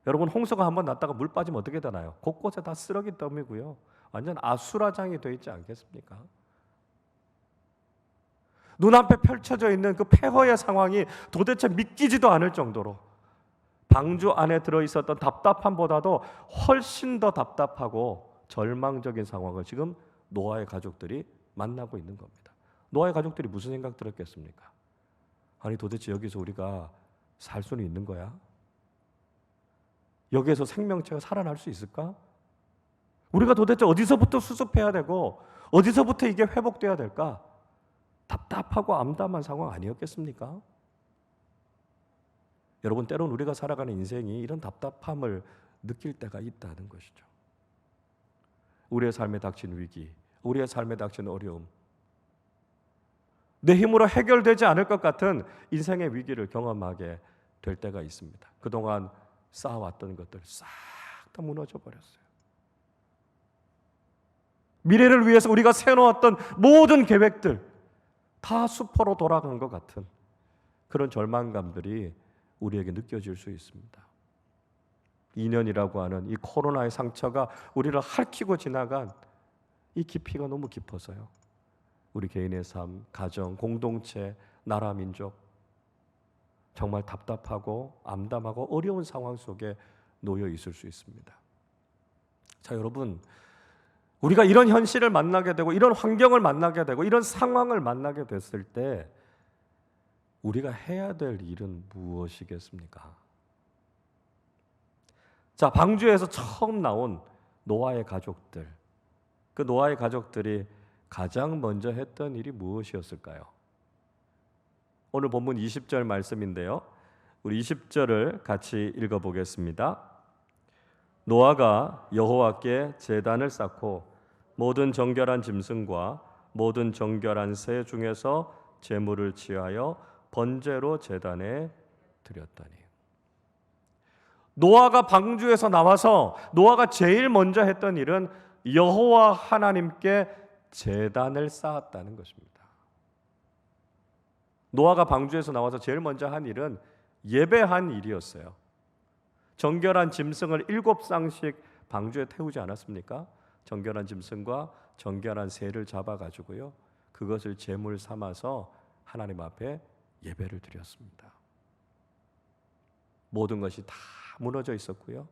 여러분 홍수가 한번 났다가 물 빠지면 어떻게 되나요? 곳곳에 다 쓰레기 더미고요. 완전 아수라장이 되어 있지 않겠습니까? 눈앞에 펼쳐져 있는 그 폐허의 상황이 도대체 믿기지도 않을 정도로 방주 안에 들어있었던 답답함보다도 훨씬 더 답답하고 절망적인 상황을 지금 노아의 가족들이 만나고 있는 겁니다. 노아의 가족들이 무슨 생각 들었겠습니까? 아니 도대체 여기서 우리가 살 수는 있는 거야? 여기에서 생명체가 살아날 수 있을까? 우리가 도대체 어디서부터 수습해야 되고 어디서부터 이게 회복돼야 될까? 답답하고 암담한 상황 아니었겠습니까? 여러분 때로는 우리가 살아가는 인생이 이런 답답함을 느낄 때가 있다는 것이죠. 우리의 삶에 닥친 위기, 우리의 삶에 닥친 어려움, 내 힘으로 해결되지 않을 것 같은 인생의 위기를 경험하게 될 때가 있습니다. 그동안 쌓아왔던 것들 싹 다 무너져 버렸어요. 미래를 위해서 우리가 세워놓았던 모든 계획들 다 수포로 돌아간 것 같은 그런 절망감들이 우리에게 느껴질 수 있습니다. 2년이라고 하는 이 코로나의 상처가 우리를 핥히고 지나간 이 깊이가 너무 깊어서요. 우리 개인의 삶, 가정, 공동체, 나라, 민족 정말 답답하고 암담하고 어려운 상황 속에 놓여 있을 수 있습니다. 자, 여러분, 우리가 이런 현실을 만나게 되고 이런 환경을 만나게 되고 이런 상황을 만나게 됐을 때 우리가 해야 될 일은 무엇이겠습니까? 자, 방주에서 처음 나온 노아의 가족들, 그 노아의 가족들이 가장 먼저 했던 일이 무엇이었을까요? 오늘 본문 20절 말씀인데요, 우리 20절을 같이 읽어보겠습니다. 노아가 여호와께 제단을 쌓고 모든 정결한 짐승과 모든 정결한 새 중에서 제물을 취하여 번제로 제단에 드렸더니. 노아가 방주에서 나와서 노아가 제일 먼저 했던 일은 여호와 하나님께 제단을 쌓았다는 것입니다. 노아가 방주에서 나와서 제일 먼저 한 일은 예배한 일이었어요. 정결한 짐승을 7쌍씩 방주에 태우지 않았습니까? 정결한 짐승과 정결한 새를 잡아가지고요, 그것을 제물 삼아서 하나님 앞에 예배를 드렸습니다. 모든 것이 다 무너져 있었고요,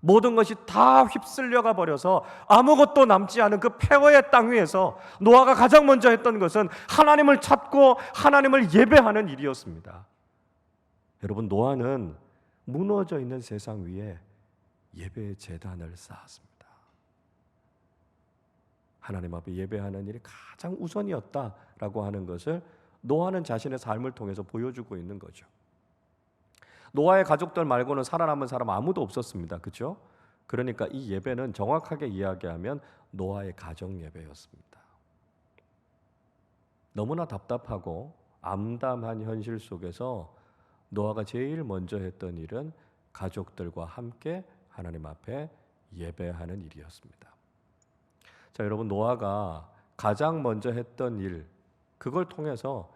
모든 것이 다 휩쓸려가 버려서 아무것도 남지 않은 그 폐허의 땅 위에서 노아가 가장 먼저 했던 것은 하나님을 찾고 하나님을 예배하는 일이었습니다. 여러분, 노아는 무너져 있는 세상 위에 예배의 제단을 쌓았습니다. 하나님 앞에 예배하는 일이 가장 우선이었다라고 하는 것을 노아는 자신의 삶을 통해서 보여주고 있는 거죠. 노아의 가족들 말고는 살아남은 사람 아무도 없었습니다. 그렇죠? 그러니까 이 예배는 정확하게 이야기하면 노아의 가정 예배였습니다. 너무나 답답하고 암담한 현실 속에서 노아가 제일 먼저 했던 일은 가족들과 함께 하나님 앞에 예배하는 일이었습니다. 자, 여러분, 노아가 가장 먼저 했던 일, 그걸 통해서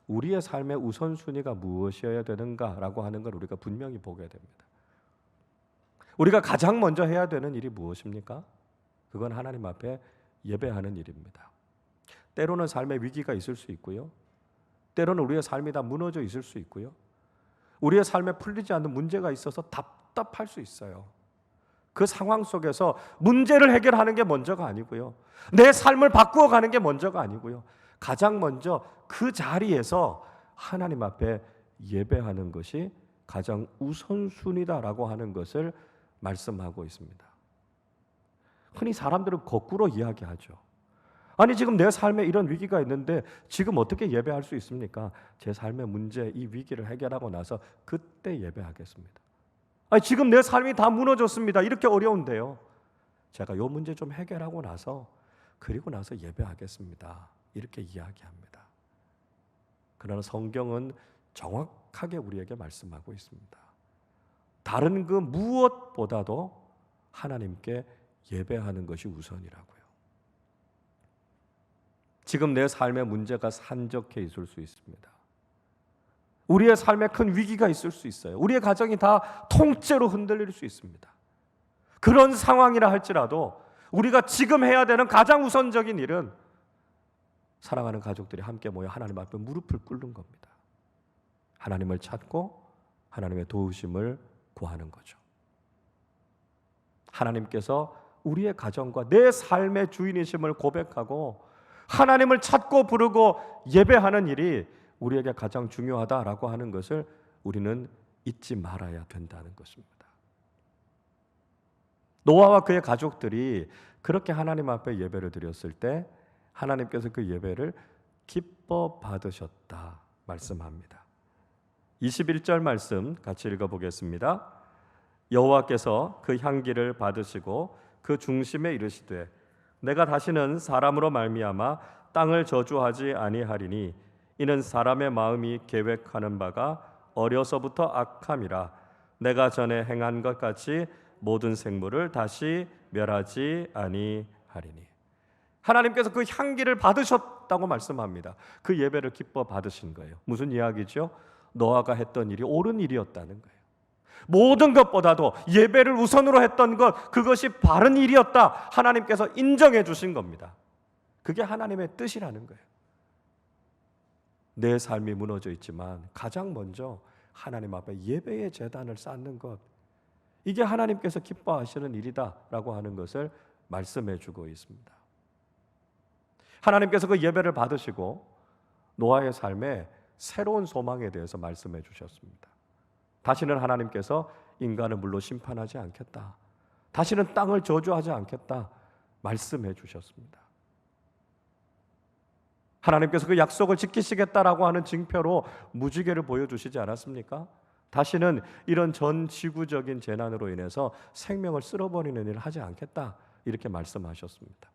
우리의 삶의 우선순위가 무엇이어야 되는가라고 하는 걸 우리가 분명히 보게 됩니다. 우리가 가장 먼저 해야 되는 일이 무엇입니까? 그건 하나님 앞에 예배하는 일입니다. 때로는 삶의 위기가 있을 수 있고요, 때로는 우리의 삶이 다 무너져 있을 수 있고요, 우리의 삶에 풀리지 않는 문제가 있어서 답답할 수 있어요. 그 상황 속에서 문제를 해결하는 게 먼저가 아니고요, 내 삶을 바꾸어 가는 게 먼저가 아니고요, 가장 먼저 그 자리에서 하나님 앞에 예배하는 것이 가장 우선순위다라고 하는 것을 말씀하고 있습니다. 흔히 사람들은 거꾸로 이야기하죠. 아니, 지금 내 삶에 이런 위기가 있는데 지금 어떻게 예배할 수 있습니까? 제 삶의 문제, 이 위기를 해결하고 나서 그때 예배하겠습니다. 아니, 지금 내 삶이 다 무너졌습니다. 이렇게 어려운데요, 제가 이 문제 좀 해결하고 나서 그리고 나서 예배하겠습니다. 이렇게 이야기합니다. 그러나 성경은 정확하게 우리에게 말씀하고 있습니다. 다른 그 무엇보다도 하나님께 예배하는 것이 우선이라고요. 지금 내 삶의 문제가 산적해 있을 수 있습니다. 우리의 삶에 큰 위기가 있을 수 있어요. 우리의 가정이 다 통째로 흔들릴 수 있습니다. 그런 상황이라 할지라도 우리가 지금 해야 되는 가장 우선적인 일은 사랑하는 가족들이 함께 모여 하나님 앞에 무릎을 꿇는 겁니다. 하나님을 찾고 하나님의 도우심을 구하는 거죠. 하나님께서 우리의 가정과 내 삶의 주인이심을 고백하고 하나님을 찾고 부르고 예배하는 일이 우리에게 가장 중요하다라고 하는 것을 우리는 잊지 말아야 된다는 것입니다. 노아와 그의 가족들이 그렇게 하나님 앞에 예배를 드렸을 때 하나님께서 그 예배를 기뻐 받으셨다 말씀합니다. 21절 말씀 같이 읽어보겠습니다. 여호와께서 그 향기를 받으시고 그 중심에 이르시되 내가 다시는 사람으로 말미암아 땅을 저주하지 아니하리니 이는 사람의 마음이 계획하는 바가 어려서부터 악함이라 내가 전에 행한 것 같이 모든 생물을 다시 멸하지 아니하리니. 하나님께서 그 향기를 받으셨다고 말씀합니다. 그 예배를 기뻐 받으신 거예요. 무슨 이야기죠? 노아가 했던 일이 옳은 일이었다는 거예요. 모든 것보다도 예배를 우선으로 했던 것, 그것이 바른 일이었다 하나님께서 인정해 주신 겁니다. 그게 하나님의 뜻이라는 거예요. 내 삶이 무너져 있지만 가장 먼저 하나님 앞에 예배의 제단을 쌓는 것, 이게 하나님께서 기뻐하시는 일이다라고 하는 것을 말씀해 주고 있습니다. 하나님께서 그 예배를 받으시고 노아의 삶에 새로운 소망에 대해서 말씀해 주셨습니다. 다시는 하나님께서 인간을 물로 심판하지 않겠다. 다시는 땅을 저주하지 않겠다. 말씀해 주셨습니다. 하나님께서 그 약속을 지키시겠다라고 하는 징표로 무지개를 보여주시지 않았습니까? 다시는 이런 전 지구적인 재난으로 인해서 생명을 쓸어버리는 일을 하지 않겠다. 이렇게 말씀하셨습니다.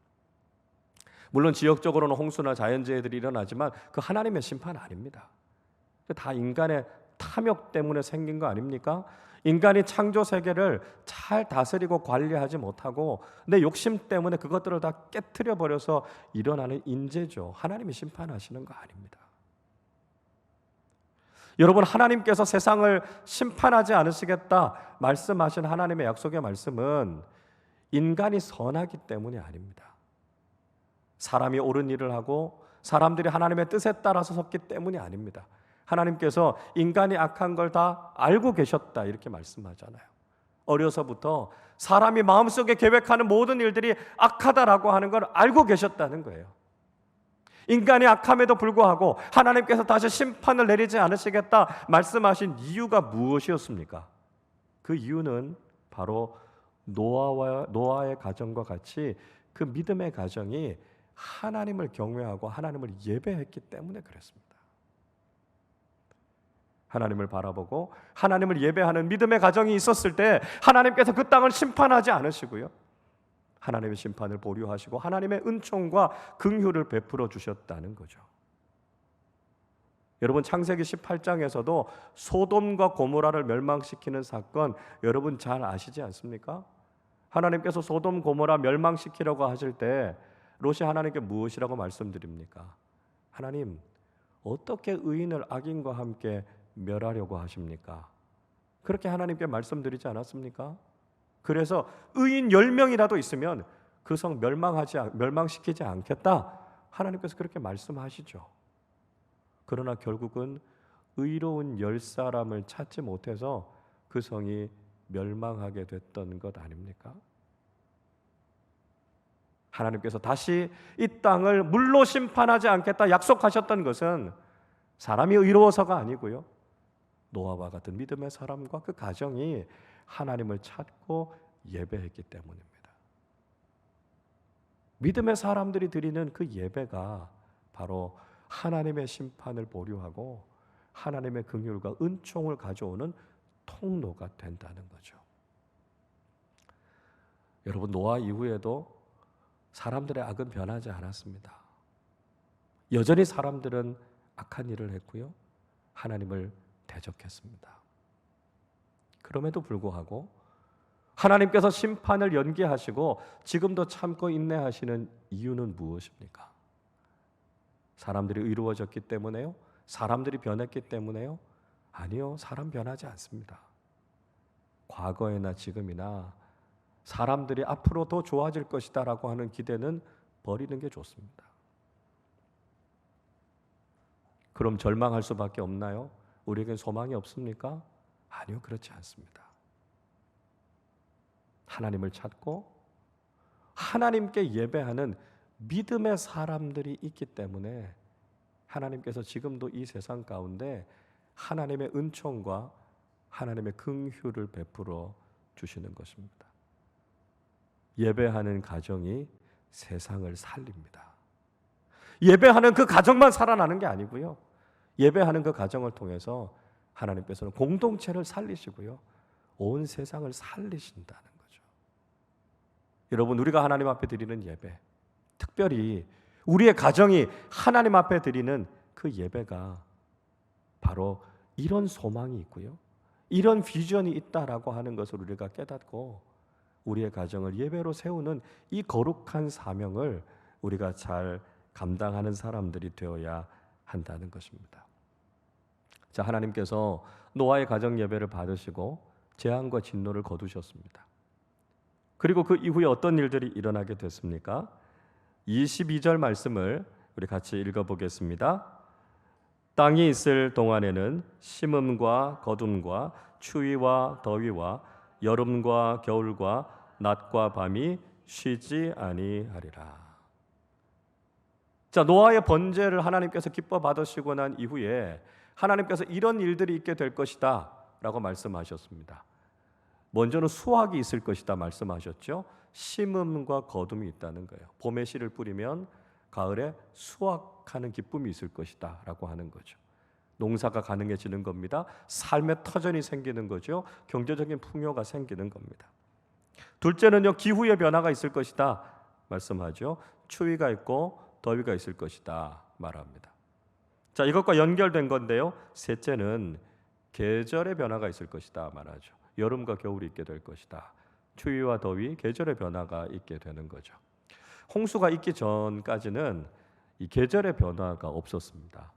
물론 지역적으로는 홍수나 자연재해들이 일어나지만 그 하나님의 심판 아닙니다. 다 인간의 탐욕 때문에 생긴 거 아닙니까? 인간이 창조 세계를 잘 다스리고 관리하지 못하고 내 욕심 때문에 그것들을 다 깨트려 버려서 일어나는 인재죠. 하나님이 심판하시는 거 아닙니다. 여러분, 하나님께서 세상을 심판하지 않으시겠다 말씀하신 하나님의 약속의 말씀은 인간이 선하기 때문이 아닙니다. 사람이 옳은 일을 하고 사람들이 하나님의 뜻에 따라서 섰기 때문이 아닙니다. 하나님께서 인간이 악한 걸 다 알고 계셨다 이렇게 말씀하잖아요. 어려서부터 사람이 마음속에 계획하는 모든 일들이 악하다라고 하는 걸 알고 계셨다는 거예요. 인간이 악함에도 불구하고 하나님께서 다시 심판을 내리지 않으시겠다 말씀하신 이유가 무엇이었습니까? 그 이유는 바로 노아의 가정과 같이 그 믿음의 가정이 하나님을 경외하고 하나님을 예배했기 때문에 그랬습니다. 하나님을 바라보고 하나님을 예배하는 믿음의 가정이 있었을 때 하나님께서 그 땅을 심판하지 않으시고요, 하나님의 심판을 보류하시고 하나님의 은총과 긍휼을 베풀어 주셨다는 거죠. 여러분, 창세기 18장에서도 소돔과 고모라를 멸망시키는 사건 여러분 잘 아시지 않습니까? 하나님께서 소돔 고모라 멸망시키려고 하실 때 롯이 하나님께 무엇이라고 말씀드립니까? 하나님, 어떻게 의인을 악인과 함께 멸하려고 하십니까? 그렇게 하나님께 말씀드리지 않았습니까? 그래서 의인 10명이라도 있으면 그 성 멸망시키지 않겠다 하나님께서 그렇게 말씀하시죠. 그러나 결국은 의로운 10사람을 찾지 못해서 그 성이 멸망하게 됐던 것 아닙니까? 하나님께서 다시 이 땅을 물로 심판하지 않겠다 약속하셨던 것은 사람이 의로워서가 아니고요, 노아와 같은 믿음의 사람과 그 가정이 하나님을 찾고 예배했기 때문입니다. 믿음의 사람들이 드리는 그 예배가 바로 하나님의 심판을 보류하고 하나님의 긍휼과 은총을 가져오는 통로가 된다는 거죠. 여러분, 노아 이후에도 사람들의 악은 변하지 않았습니다. 여전히 사람들은 악한 일을 했고요, 하나님을 대적했습니다. 그럼에도 불구하고 하나님께서 심판을 연기하시고 지금도 참고 인내하시는 이유는 무엇입니까? 사람들이 의로워졌기 때문에요? 사람들이 변했기 때문에요? 아니요, 사람 변하지 않습니다. 과거에나 지금이나 사람들이 앞으로 더 좋아질 것이다 라고 하는 기대는 버리는 게 좋습니다. 그럼 절망할 수밖에 없나요? 우리에겐 소망이 없습니까? 아니요, 그렇지 않습니다. 하나님을 찾고 하나님께 예배하는 믿음의 사람들이 있기 때문에 하나님께서 지금도 이 세상 가운데 하나님의 은총과 하나님의 긍휼을 베풀어 주시는 것입니다. 예배하는 가정이 세상을 살립니다. 예배하는 그 가정만 살아나는 게 아니고요, 예배하는 그 가정을 통해서 하나님께서는 공동체를 살리시고요, 온 세상을 살리신다는 거죠. 여러분, 우리가 하나님 앞에 드리는 예배, 특별히 우리의 가정이 하나님 앞에 드리는 그 예배가 바로 이런 소망이 있고요, 이런 비전이 있다라고 하는 것을 우리가 깨닫고 우리의 가정을 예배로 세우는 이 거룩한 사명을 우리가 잘 감당하는 사람들이 되어야 한다는 것입니다. 자, 하나님께서 노아의 가정 예배를 받으시고 재앙과 진노를 거두셨습니다. 그리고 그 이후에 어떤 일들이 일어나게 됐습니까? 22절 말씀을 우리 같이 읽어보겠습니다. 땅이 있을 동안에는 심음과 거둠과 추위와 더위와 여름과 겨울과 낮과 밤이 쉬지 아니하리라. 자, 노아의 번제를 하나님께서 기뻐 받으시고 난 이후에 하나님께서 이런 일들이 있게 될 것이다 라고 말씀하셨습니다. 먼저는 수확이 있을 것이다 말씀하셨죠. 심음과 거둠이 있다는 거예요. 봄에 씨를 뿌리면 가을에 수확하는 기쁨이 있을 것이다 라고 하는 거죠. 농사가 가능해지는 겁니다. 삶의 터전이 생기는 거죠. 경제적인 풍요가 생기는 겁니다. 둘째는요, 기후의 변화가 있을 것이다 말씀하죠. 추위가 있고 더위가 있을 것이다 말합니다. 자, 이것과 연결된 건데요. 셋째는 계절의 변화가 있을 것이다 말하죠. 여름과 겨울이 있게 될 것이다. 추위와 더위, 계절의 변화가 있게 되는 거죠. 홍수가 있기 전까지는 이 계절의 변화가 없었습니다.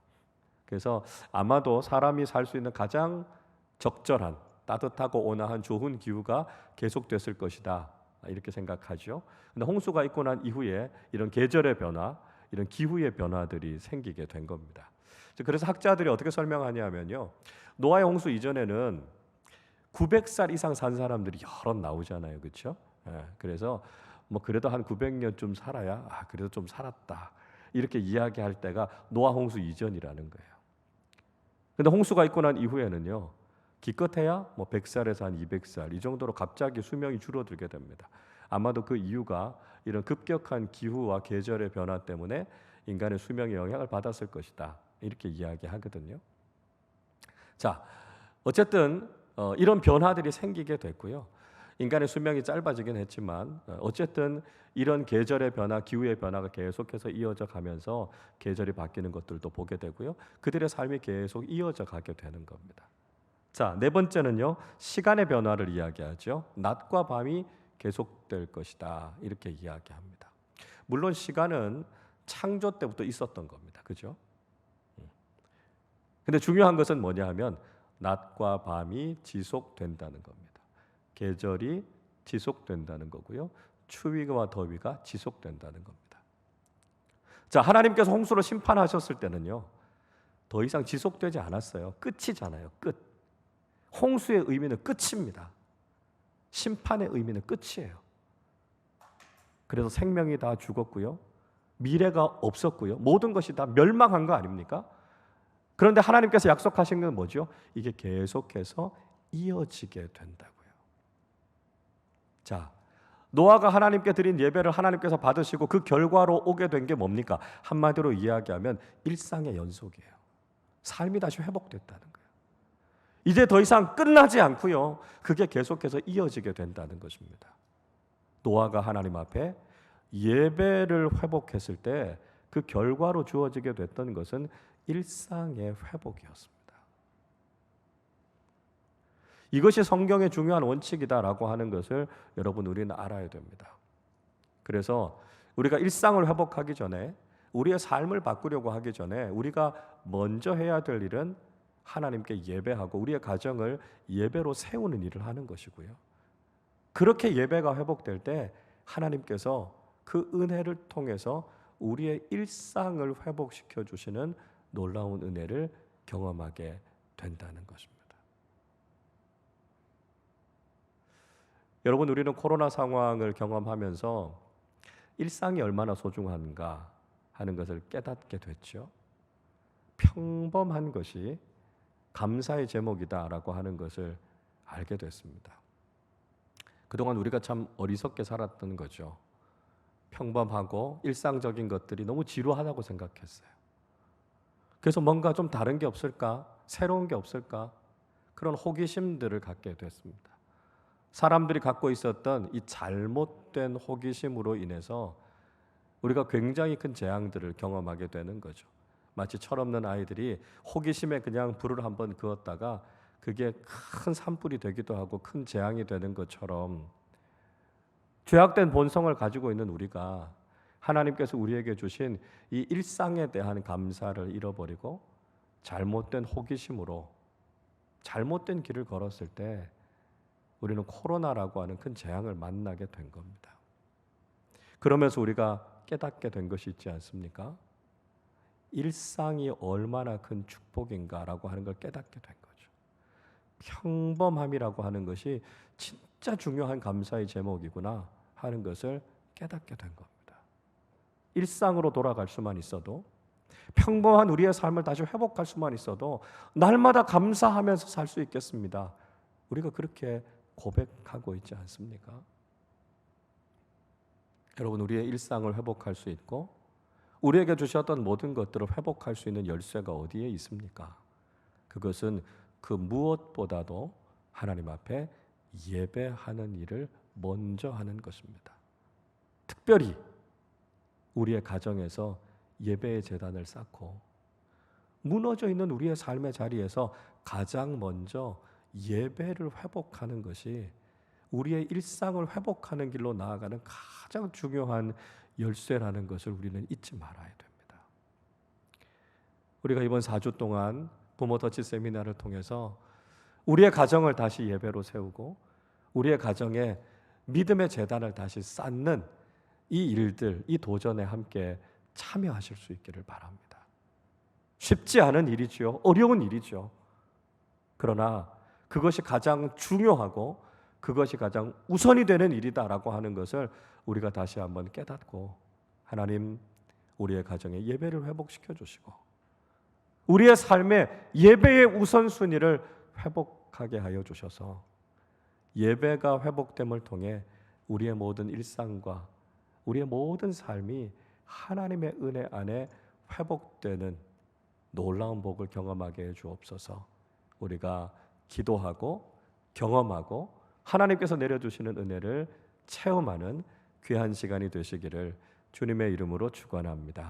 그래서 아마도 사람이 살 수 있는 가장 적절한 따뜻하고 온화한 좋은 기후가 계속됐을 것이다 이렇게 생각하죠. 근데 홍수가 있고 난 이후에 이런 계절의 변화, 이런 기후의 변화들이 생기게 된 겁니다. 그래서 학자들이 어떻게 설명하냐면요, 노아의 홍수 이전에는 900살 이상 산 사람들이 여러 나오잖아요, 그렇죠? 그래서 뭐 그래도 한 900년쯤 살아야 그래도 좀 살았다 이렇게 이야기할 때가 노아 홍수 이전이라는 거예요. 근데 홍수가 있고 난 이후에는요, 기껏해야 뭐 100살에서 한 200살 이 정도로 갑자기 수명이 줄어들게 됩니다. 아마도 그 이유가 이런 급격한 기후와 계절의 변화 때문에 인간의 수명에 영향을 받았을 것이다 이렇게 이야기하거든요. 자, 어쨌든 이런 변화들이 생기게 됐고요. 인간의 수명이 짧아지긴 했지만 어쨌든 이런 계절의 변화, 기후의 변화가 계속해서 이어져 가면서 계절이 바뀌는 것들도 보게 되고요. 그들의 삶이 계속 이어져 가게 되는 겁니다. 자, 네 번째는요, 시간의 변화를 이야기하죠. 낮과 밤이 계속될 것이다 이렇게 이야기합니다. 물론 시간은 창조 때부터 있었던 겁니다. 그죠? 근데 중요한 것은 뭐냐 하면 낮과 밤이 지속된다는 겁니다. 계절이 지속된다는 거고요. 추위와 더위가 지속된다는 겁니다. 자, 하나님께서 홍수로 심판하셨을 때는요, 더 이상 지속되지 않았어요. 끝이잖아요. 끝. 홍수의 의미는 끝입니다. 심판의 의미는 끝이에요. 그래서 생명이 다 죽었고요. 미래가 없었고요. 모든 것이 다 멸망한 거 아닙니까? 그런데 하나님께서 약속하신 건 뭐죠? 이게 계속해서 이어지게 된다고요. 자, 노아가 하나님께 드린 예배를 하나님께서 받으시고 그 결과로 오게 된 게 뭡니까? 한마디로 이야기하면 일상의 연속이에요. 삶이 다시 회복됐다는 거예요. 이제 더 이상 끝나지 않고요. 그게 계속해서 이어지게 된다는 것입니다. 노아가 하나님 앞에 예배를 회복했을 때 그 결과로 주어지게 됐던 것은 일상의 회복이었습니다. 이것이 성경의 중요한 원칙이다라고 하는 것을 여러분 우리는 알아야 됩니다. 그래서 우리가 일상을 회복하기 전에, 우리의 삶을 바꾸려고 하기 전에 우리가 먼저 해야 될 일은 하나님께 예배하고 우리의 가정을 예배로 세우는 일을 하는 것이고요. 그렇게 예배가 회복될 때 하나님께서 그 은혜를 통해서 우리의 일상을 회복시켜 주시는 놀라운 은혜를 경험하게 된다는 것입니다. 여러분, 우리는 코로나 상황을 경험하면서 일상이 얼마나 소중한가 하는 것을 깨닫게 됐죠. 평범한 것이 감사의 제목이다라고 하는 것을 알게 됐습니다. 그동안 우리가 참 어리석게 살았던 거죠. 평범하고 일상적인 것들이 너무 지루하다고 생각했어요. 그래서 뭔가 좀 다른 게 없을까? 새로운 게 없을까? 그런 호기심들을 갖게 됐습니다. 사람들이 갖고 있었던 이 잘못된 호기심으로 인해서 우리가 굉장히 큰 재앙들을 경험하게 되는 거죠. 마치 철없는 아이들이 호기심에 그냥 불을 한번 그었다가 그게 큰 산불이 되기도 하고 큰 재앙이 되는 것처럼 죄악된 본성을 가지고 있는 우리가 하나님께서 우리에게 주신 이 일상에 대한 감사를 잃어버리고 잘못된 호기심으로 잘못된 길을 걸었을 때 우리는 코로나라고 하는 큰 재앙을 만나게 된 겁니다. 그러면서 우리가 깨닫게 된 것이 있지 않습니까? 일상이 얼마나 큰 축복인가라고 하는 걸 깨닫게 된 거죠. 평범함이라고 하는 것이 진짜 진짜 중요한 감사의 제목이구나 하는 것을 깨닫게 된 겁니다. 일상으로 돌아갈 수만 있어도, 평범한 우리의 삶을 다시 회복할 수만 있어도 날마다 감사하면서 살 수 있겠습니다. 우리가 그렇게 고백하고 있지 않습니까? 여러분, 우리의 일상을 회복할 수 있고 우리에게 주셨던 모든 것들을 회복할 수 있는 열쇠가 어디에 있습니까? 그것은 그 무엇보다도 하나님 앞에 예배하는 일을 먼저 하는 것입니다. 특별히 우리의 가정에서 예배의 제단을 쌓고 무너져 있는 우리의 삶의 자리에서 가장 먼저 예배를 회복하는 것이 우리의 일상을 회복하는 길로 나아가는 가장 중요한 열쇠라는 것을 우리는 잊지 말아야 됩니다. 우리가 이번 4주 동안 부모 터치 세미나를 통해서 우리의 가정을 다시 예배로 세우고 우리의 가정에 믿음의 제단을 다시 쌓는 이 일들, 이 도전에 함께 참여하실 수 있기를 바랍니다. 쉽지 않은 일이지요. 어려운 일이죠. 그러나 그것이 가장 중요하고 그것이 가장 우선이 되는 일이다라고 하는 것을 우리가 다시 한번 깨닫고, 하나님, 우리의 가정에 예배를 회복시켜 주시고 우리의 삶에 예배의 우선순위를 회복하게 하여 주셔서 예배가 회복됨을 통해 우리의 모든 일상과 우리의 모든 삶이 하나님의 은혜 안에 회복되는 놀라운 복을 경험하게 해 주옵소서. 우리가 기도하고 경험하고 하나님께서 내려주시는 은혜를 체험하는 귀한 시간이 되시기를 주님의 이름으로 축원합니다.